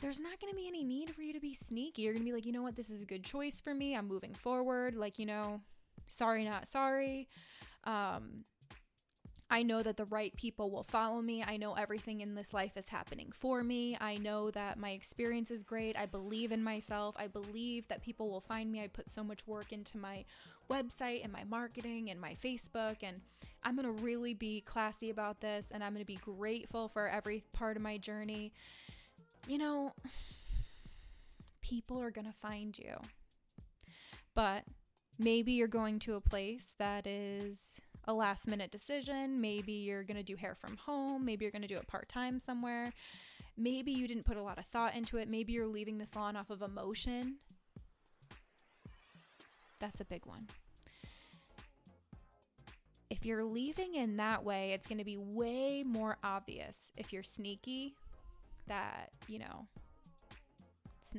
there's not going to be any need for you to be sneaky. You're going to be like, you know what, this is a good choice for me. I'm moving forward. Like, sorry, not sorry. I know that the right people will follow me. I know everything in this life is happening for me. I know that my experience is great. I believe in myself. I believe that people will find me. I put so much work into my website and my marketing and my Facebook, and I'm going to really be classy about this, and I'm going to be grateful for every part of my journey. People are going to find you. But maybe you're going to a place that is a last minute decision. Maybe you're going to do hair from home. Maybe you're going to do it part-time somewhere. Maybe you didn't put a lot of thought into it. Maybe you're leaving the salon off of emotion. That's a big one. If you're leaving in that way, it's going to be way more obvious if you're sneaky that, it's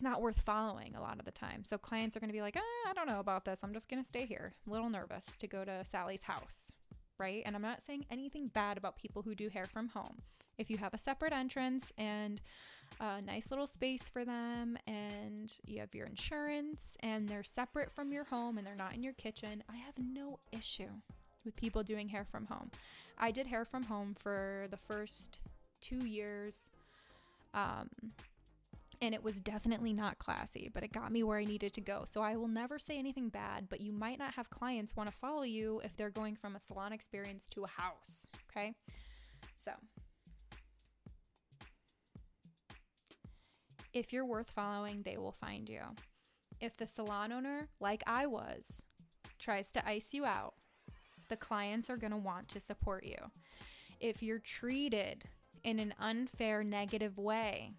not worth following a lot of the time. So clients are going to be like, I don't know about this. I'm just going to stay here. A little nervous to go to Sally's house, right? And I'm not saying anything bad about people who do hair from home. If you have a separate entrance and a nice little space for them, and you have your insurance and they're separate from your home and they're not in your kitchen, I have no issue with people doing hair from home. I did hair from home for the first 2 years. And it was definitely not classy, but it got me where I needed to go. So I will never say anything bad, but you might not have clients want to follow you if they're going from a salon experience to a house, okay? So If you're worth following, they will find you. If the salon owner, like I was, tries to ice you out, the clients are going to want to support you. If you're treated in an unfair, negative way,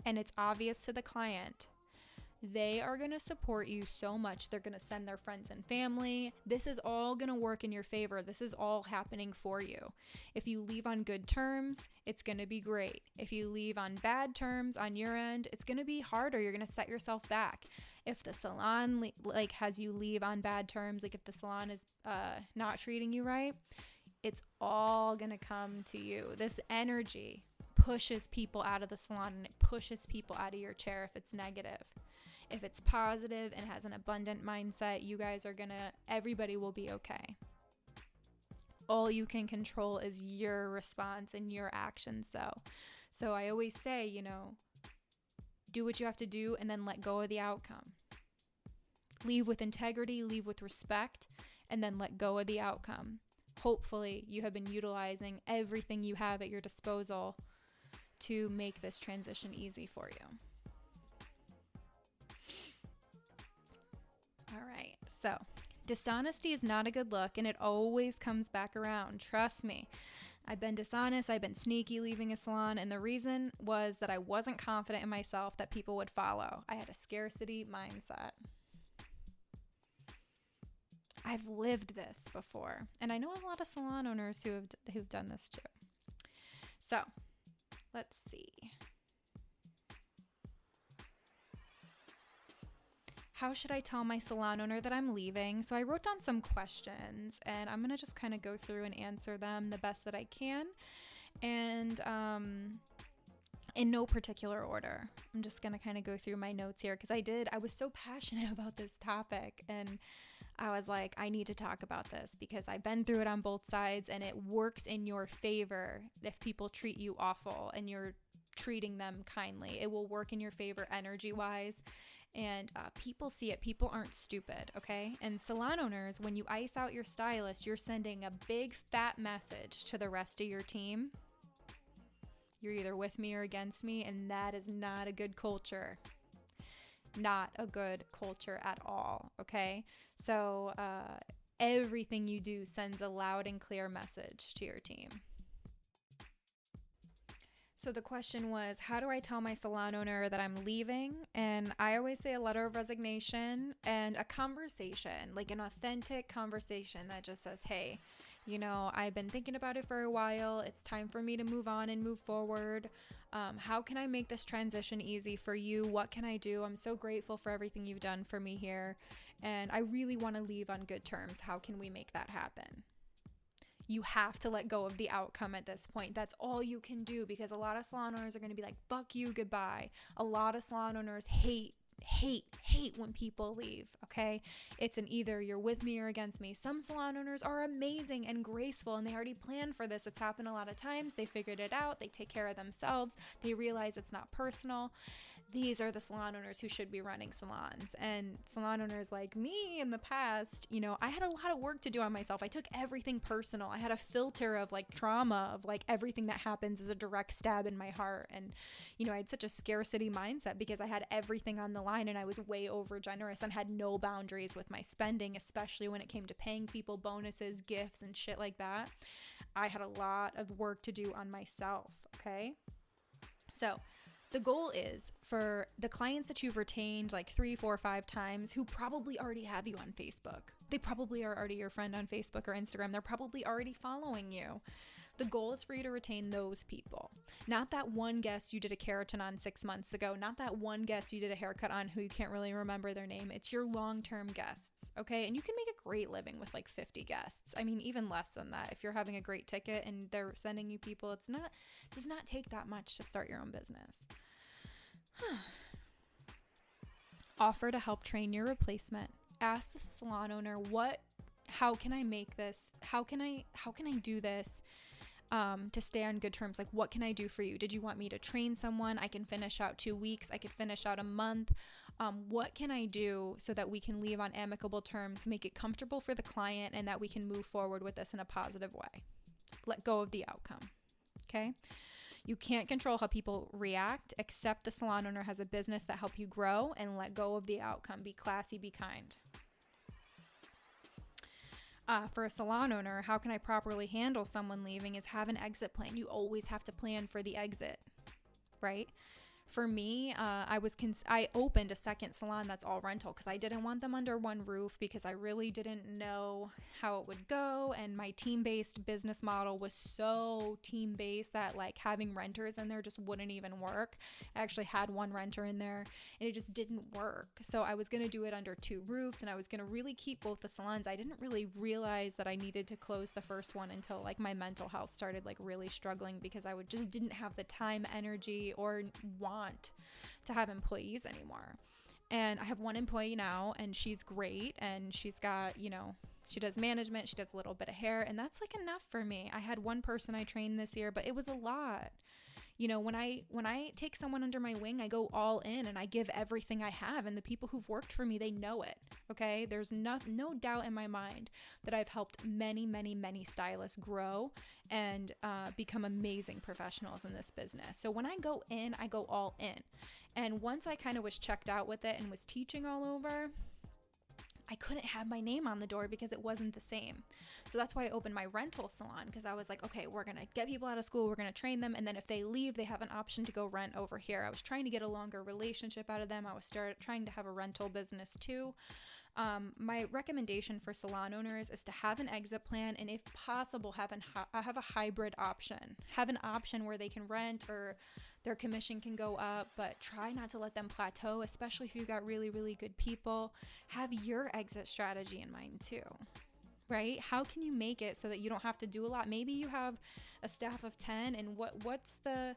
and it's obvious to the client, they are going to support you so much. They're going to send their friends and family. This is all going to work in your favor. This is all happening for you. If you leave on good terms, it's going to be great. If you leave on bad terms on your end, it's going to be harder. You're going to set yourself back. If the salon has you leave on bad terms, like if the salon is not treating you right, it's all going to come to you. This energy pushes people out of the salon, and it pushes people out of your chair if it's negative. If it's positive and has an abundant mindset, you guys are everybody will be okay. All you can control is your response and your actions though. So I always say, do what you have to do and then let go of the outcome. Leave with integrity, leave with respect, and then let go of the outcome. Hopefully you have been utilizing everything you have at your disposal to make this transition easy for you. All right, so dishonesty is not a good look, and it always comes back around. Trust me. I've been dishonest, I've been sneaky leaving a salon, and the reason was that I wasn't confident in myself that people would follow. I had a scarcity mindset. I've lived this before, and I know a lot of salon owners who've done this too. So, let's see. How should I tell my salon owner that I'm leaving? So I wrote down some questions, and I'm going to just kind of go through and answer them the best that I can. And in no particular order. I'm just going to kind of go through my notes here because I was so passionate about this topic, and I was like, I need to talk about this because I've been through it on both sides, and it works in your favor if people treat you awful and you're treating them kindly. It will work in your favor energy-wise. And people see it. People aren't stupid, okay? And salon owners, when you ice out your stylist, you're sending a big fat message to the rest of your team. You're either with me or against me, and that is not a good culture. Not a good culture at all, okay? So everything you do sends a loud and clear message to your team. So the question was, how do I tell my salon owner that I'm leaving? And I always say a letter of resignation and a conversation, like an authentic conversation that just says, hey, I've been thinking about it for a while. It's time for me to move on and move forward. How can I make this transition easy for you? What can I do? I'm so grateful for everything you've done for me here. And I really want to leave on good terms. How can we make that happen? You have to let go of the outcome at this point. That's all you can do, because a lot of salon owners are going to be like, fuck you, goodbye. A lot of salon owners hate when people leave, okay? It's an either you're with me or against me. Some salon owners are amazing and graceful, and they already planned for this. It's happened a lot of times. They figured it out. They take care of themselves. They realize it's not personal. These are the salon owners who should be running salons. And salon owners like me in the past, I had a lot of work to do on myself. I took everything personal. I had a filter of trauma of everything that happens is a direct stab in my heart. And, I had such a scarcity mindset because I had everything on the line, and I was way over generous and had no boundaries with my spending, especially when it came to paying people bonuses, gifts, and shit like that. I had a lot of work to do on myself. Okay. So the goal is for the clients that you've retained 3, 4, 5 times who probably already have you on Facebook. They probably are already your friend on Facebook or Instagram. They're probably already following you. The goal is for you to retain those people. Not that one guest you did a keratin on 6 months ago. Not that one guest you did a haircut on who you can't really remember their name. It's your long-term guests, okay? And you can make a great living with 50 guests. I mean, even less than that. If you're having a great ticket and they're sending you people, it does not take that much to start your own business. Offer to help train your replacement. Ask the salon owner, how can I make this? How can I do this to stay on good terms? What can I do for you? Did you want me to train someone? I can finish out 2 weeks. I could finish out a month. What can I do so that we can leave on amicable terms, make it comfortable for the client, and that we can move forward with this in a positive way? Let go of the outcome. Okay. You can't control how people react, except the salon owner has a business that help you grow, and let go of the outcome. Be classy, be kind. For a salon owner, how can I properly handle someone leaving is have an exit plan. You always have to plan for the exit, right? For me, I opened a second salon that's all rental because I didn't want them under one roof, because I really didn't know how it would go. And my team-based business model was so team-based that like having renters in there just wouldn't even work. I actually had one renter in there and it just didn't work. So I was going to do it under two roofs, and I was going to really keep both the salons. I didn't really realize that I needed to close the first one until like my mental health started like really struggling, because I just didn't have the time, energy, or want to have employees anymore. And I have one employee now, and she's great, and she's got, she does management, she does a little bit of hair, and that's like enough for me. I had one person I trained this year, but it was a lot. When I take someone under my wing, I go all in and I give everything I have, and the people who've worked for me, they know it. Okay. There's no doubt in my mind that I've helped many, many, many stylists grow and become amazing professionals in this business. So when I go in, I go all in. And once I kind of was checked out with it and was teaching all over, I couldn't have my name on the door because it wasn't the same. So that's why I opened my rental salon, because I was like, okay, we're going to get people out of school, we're going to train them, and then if they leave, they have an option to go rent over here. I was trying to get a longer relationship out of them. I was trying to have a rental business too. My recommendation for salon owners is to have an exit plan, and if possible, have a hybrid option. Have an option where they can rent or their commission can go up, but try not to let them plateau, especially if you've got really, really good people. Have your exit strategy in mind too, right? How can you make it so that you don't have to do a lot? Maybe you have a staff of 10, and what's the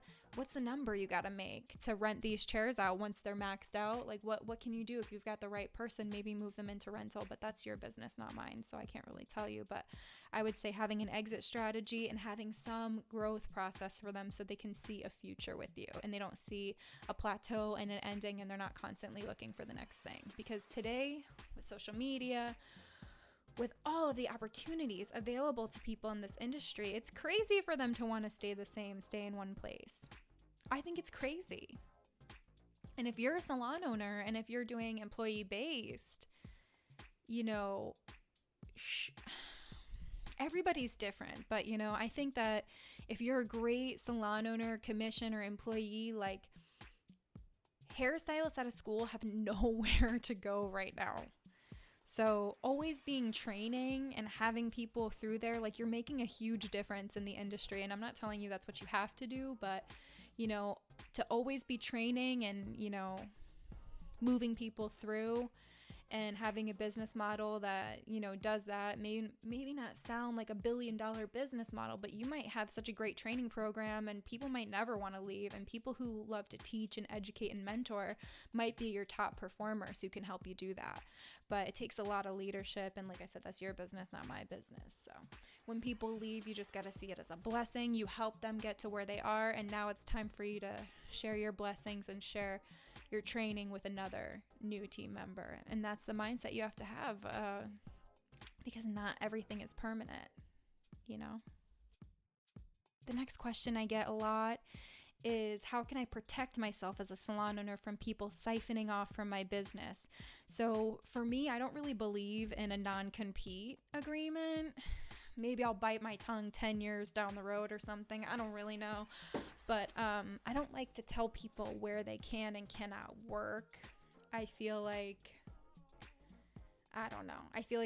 number you got to make to rent these chairs out once they're maxed out? Like what can you do? If you've got the right person, maybe move them into rental, but that's your business, not mine. So I can't really tell you, but I would say having an exit strategy and having some growth process for them so they can see a future with you and they don't see a plateau and an ending, and they're not constantly looking for the next thing. Because today with social media, with all of the opportunities available to people in this industry, it's crazy for them to want to stay the same, stay in one place. I think it's crazy. And if you're a salon owner and if you're doing employee based, everybody's different. But, I think that if you're a great salon owner, commission, or employee, like hairstylists out of school have nowhere to go right now. So always being training and having people through there, like you're making a huge difference in the industry. And I'm not telling you that's what you have to do, but, to always be training and, moving people through and having a business model that, does that. Maybe not sound like $1 billion business model, but you might have such a great training program and people might never want to leave. And people who love to teach and educate and mentor might be your top performers who can help you do that. But it takes a lot of leadership. And like I said, that's your business, not my business. So when people leave, you just got to see it as a blessing. You help them get to where they are. And now it's time for you to share your blessings and share your training with another new team member. And that's the mindset you have to have, because not everything is permanent, The next question I get a lot is, how can I protect myself as a salon owner from people siphoning off from my business? So for me, I don't really believe in a non-compete agreement. Maybe I'll bite my tongue 10 years down the road or something. I don't really know. But I don't like to tell people where they can and cannot work. I feel like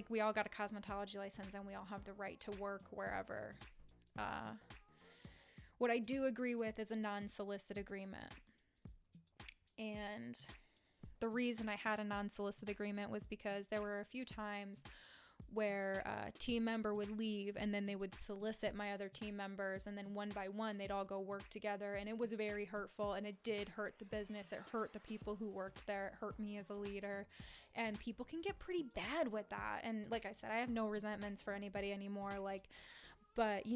we all got a cosmetology license and we all have the right to work wherever. What I do agree with is a non-solicit agreement. And the reason I had a non-solicit agreement was because there were a few times where a team member would leave and then they would solicit my other team members, and then one by one they'd all go work together, and it was very hurtful, and it did hurt the business. It hurt the people who worked there. It hurt me as a leader, and people can get pretty bad with that. And like I said, I have no resentments for anybody anymore, but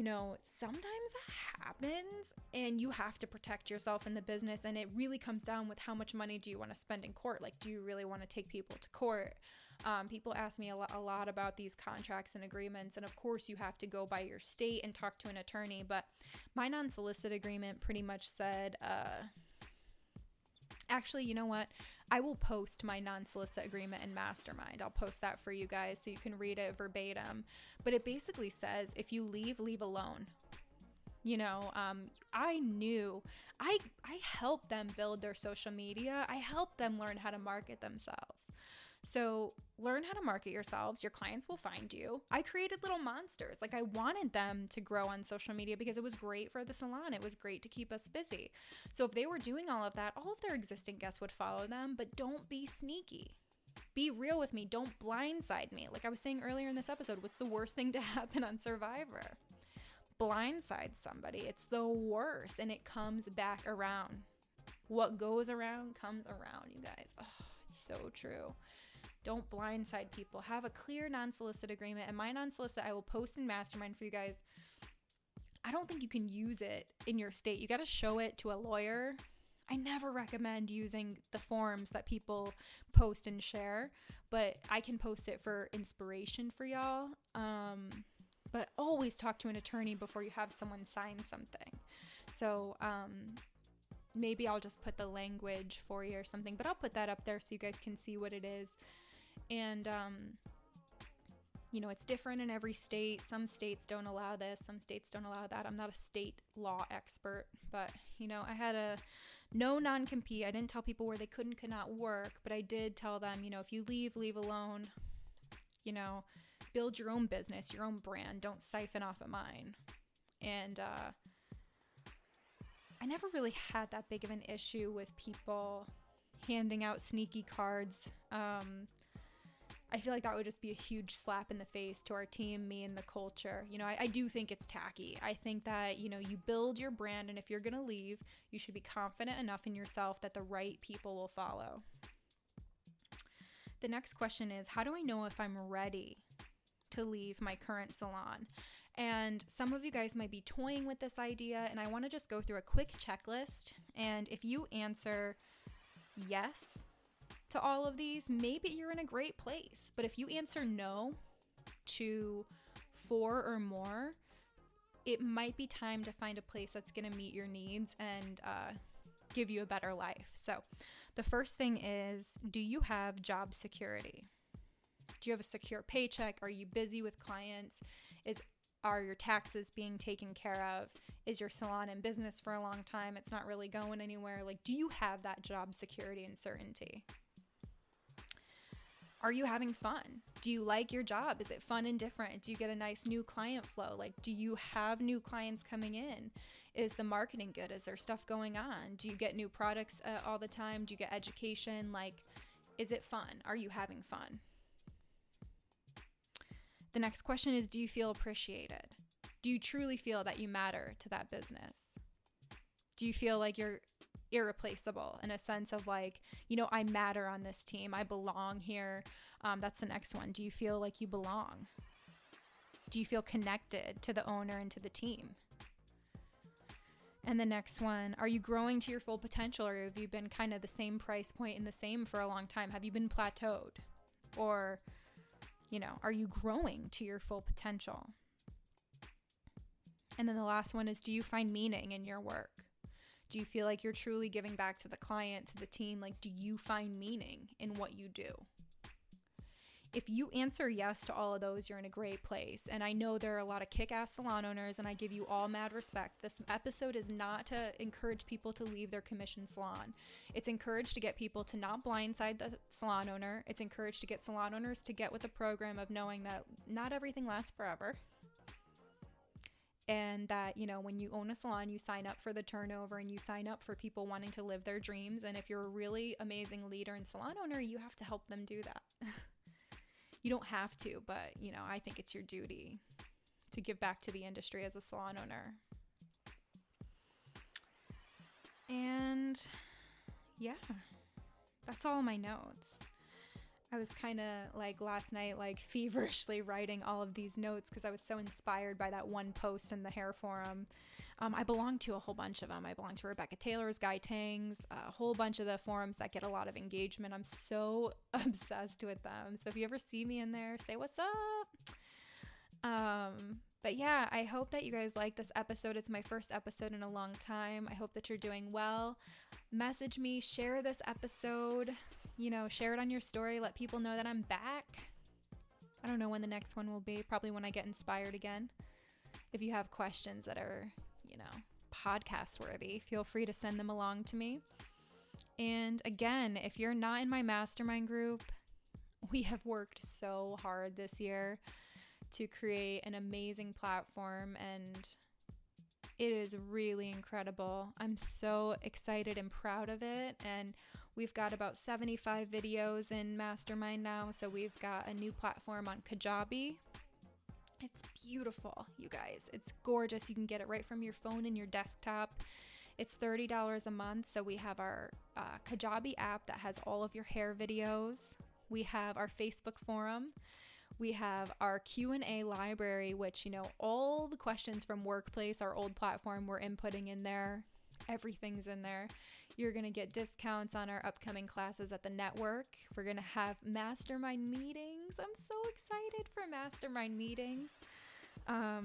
sometimes that happens and you have to protect yourself in the business, and it really comes down with how much money do you want to spend in court. Like, do you really want to take people to court? People ask me a lot about these contracts and agreements. And of course, you have to go by your state and talk to an attorney. But my non-solicit agreement pretty much said, actually, you know what? I will post my non-solicit agreement in Mastermind. I'll post that for you guys so you can read it verbatim. But it basically says, if you leave alone. I helped them build their social media. I helped them learn how to market themselves. So learn how to market yourselves. Your clients will find you. I created little monsters. Like, I wanted them to grow on social media because it was great for the salon. It was great to keep us busy. So if they were doing all of that, all of their existing guests would follow them, but don't be sneaky. Be real with me. Don't blindside me. Like I was saying earlier in this episode, what's the worst thing to happen on Survivor? Blindside somebody. It's the worst, and it comes back around. What goes around comes around, you guys. Oh, it's so true. Don't blindside people. Have a clear non-solicit agreement. And my non-solicit, I will post in Mastermind for you guys. I don't think you can use it in your state. You got to show it to a lawyer. I never recommend using the forms that people post and share, but I can post it for inspiration for y'all. But always talk to an attorney before you have someone sign something. So maybe I'll just put the language for you or something, but I'll put that up there so you guys can see what it is. And, it's different in every state. Some states don't allow this. Some states don't allow that. I'm not a state law expert, but, I had a no non-compete. I didn't tell people where they could not work, but I did tell them, if you leave alone, build your own business, your own brand. Don't siphon off of mine. And I never really had that big of an issue with people handing out sneaky cards. I feel like that would just be a huge slap in the face to our team, me, and the culture. I do think it's tacky. I think that, you build your brand, and if you're going to leave, you should be confident enough in yourself that the right people will follow. The next question is, how do I know if I'm ready to leave my current salon? And some of you guys might be toying with this idea, and I want to just go through a quick checklist. And if you answer yes to all of these, maybe you're in a great place. But if you answer no to 4 or more, it might be time to find a place that's going to meet your needs and give you a better life. So the first thing is, do you have job security? Do you have a secure paycheck? Are you busy with clients? Are your taxes being taken care of? Is your salon in business for a long time? It's not really going anywhere. Like, do you have that job security and certainty? Are you having fun? Do you like your job? Is it fun and different? Do you get a nice new client flow? Like, do you have new clients coming in? Is the marketing good? Is there stuff going on? Do you get new products all the time? Do you get education? Like, is it fun? Are you having fun? The next question is, do you feel appreciated? Do you truly feel that you matter to that business? Do you feel like you're irreplaceable in a sense of like, I matter on this team. I belong here. That's the next one. Do you feel like you belong? Do you feel connected to the owner and to the team? And the next one, are you growing to your full potential, or have you been kind of the same price point and the same for a long time? Have you been plateaued? Or, are you growing to your full potential? And then the last one is, do you find meaning in your work? Do you feel like you're truly giving back to the client, to the team? Like, do you find meaning in what you do? If you answer yes to all of those, you're in a great place. And I know there are a lot of kick-ass salon owners, and I give you all mad respect. This episode is not to encourage people to leave their commission salon. It's encouraged to get people to not blindside the salon owner. It's encouraged to get salon owners to get with the program of knowing that not everything lasts forever. And that, when you own a salon, you sign up for the turnover and you sign up for people wanting to live their dreams. And if you're a really amazing leader and salon owner, you have to help them do that. You don't have to, but, I think it's your duty to give back to the industry as a salon owner. And yeah, that's all my notes. I was kind of like last night, like feverishly writing all of these notes because I was so inspired by that one post in the hair forum. I belong to a whole bunch of them. I belong to Rebecca Taylor's, Guy Tang's, a whole bunch of the forums that get a lot of engagement. I'm so obsessed with them. So if you ever see me in there, say what's up. But yeah, I hope that you guys like this episode. It's my first episode in a long time. I hope that you're doing well. Message me, share this episode, share it on your story. Let people know that I'm back. I don't know when the next one will be, probably when I get inspired again. If you have questions that are, podcast worthy, feel free to send them along to me. And again, if you're not in my mastermind group, we have worked so hard this year to create an amazing platform, and it is really incredible. I'm so excited and proud of it. And we've got about 75 videos in Mastermind now. So we've got a new platform on Kajabi. It's beautiful, you guys. It's gorgeous. You can get it right from your phone and your desktop. It's $30 a month. So we have our Kajabi app that has all of your hair videos. We have our Facebook forum. We have our Q&A library, which, all the questions from Workplace, our old platform, we're inputting in there. Everything's in there. You're going to get discounts on our upcoming classes at the network. We're going to have mastermind meetings. I'm so excited for mastermind meetings. We're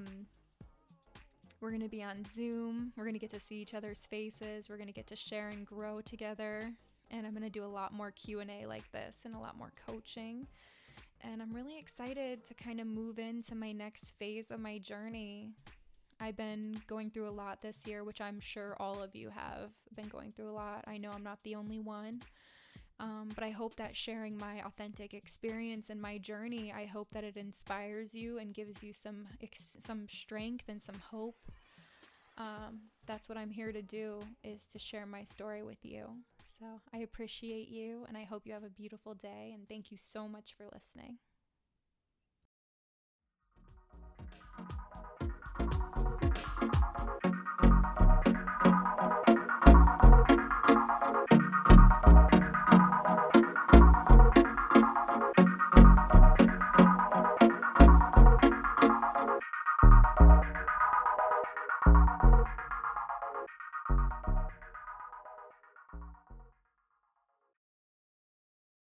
going to be on Zoom. We're going to get to see each other's faces. We're going to get to share and grow together. And I'm going to do a lot more Q&A like this and a lot more coaching. And I'm really excited to kind of move into my next phase of my journey. I've been going through a lot this year, which I'm sure all of you have been going through a lot. I know I'm not the only one. But I hope that sharing my authentic experience and my journey, I hope that it inspires you and gives you some strength and some hope. That's what I'm here to do, is to share my story with you. So I appreciate you, and I hope you have a beautiful day, and thank you so much for listening.